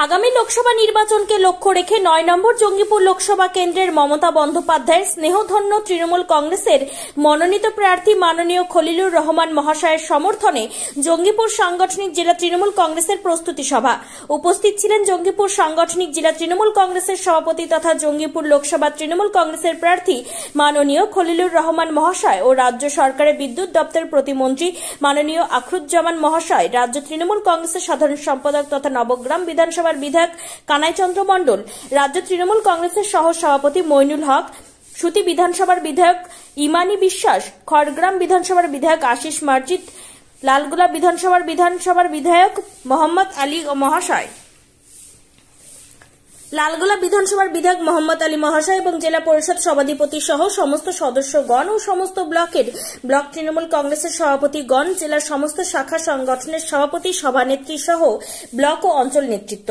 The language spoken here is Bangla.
আগামী লোকসভা নির্বাচনকে লক্ষ্য রেখে ৯ নম্বর জঙ্গিপুর লোকসভা কেন্দ্রের মমতা বন্দ্যোপাধ্যায়ের স্নেহধন্য তৃণমূল কংগ্রেসের মনোনীত প্রার্থী মাননীয় খলিলুর রহমান মহাশয়ের সমর্থনে জঙ্গিপুর সাংগঠনিক জেলা তৃণমূল কংগ্রেসের প্রস্তুতি সভা। উপস্থিত ছিলেন জঙ্গিপুর সাংগঠনিক জেলা তৃণমূল কংগ্রেসের সভাপতি তথা জঙ্গিপুর লোকসভা তৃণমূল কংগ্রেসের প্রার্থী মাননীয় খলিলুর রহমান মহাশয় ও রাজ্য সরকারের বিদ্যুৎ দপ্তর প্রতিমন্ত্রী মাননীয় আখরুজ্জামান মহাশয়, রাজ্য তৃণমূল কংগ্রেসের সাধারণ সম্পাদক তথা নবগ্রাম বিধানসভার বিধায়ক কানাইচন্দ্র মণ্ডল, রাজ্য তৃণমূল কংগ্রেসের সহ সভাপতি মইনুল হক, সুতি বিধানসভার বিধায়ক ইমানি বিশ্বাস, খড়গ্রাম বিধানসভার বিধায়ক আশিস মার্জিত, লালগোলা বিধানসভার বিধায়ক মোহাম্মদ আলী মহাশয়, এবং জেলা পরিষদ সভাধিপতি সহ সমস্ত সদস্যগণ ও সমস্ত ব্লকের ব্লক তৃণমূল কংগ্রেসের সভাপতিগণ, জেলার সমস্ত শাখা সংগঠনের সভাপতি, সভানেত্রী সহ ব্লক ও অঞ্চল নেতৃত্ব।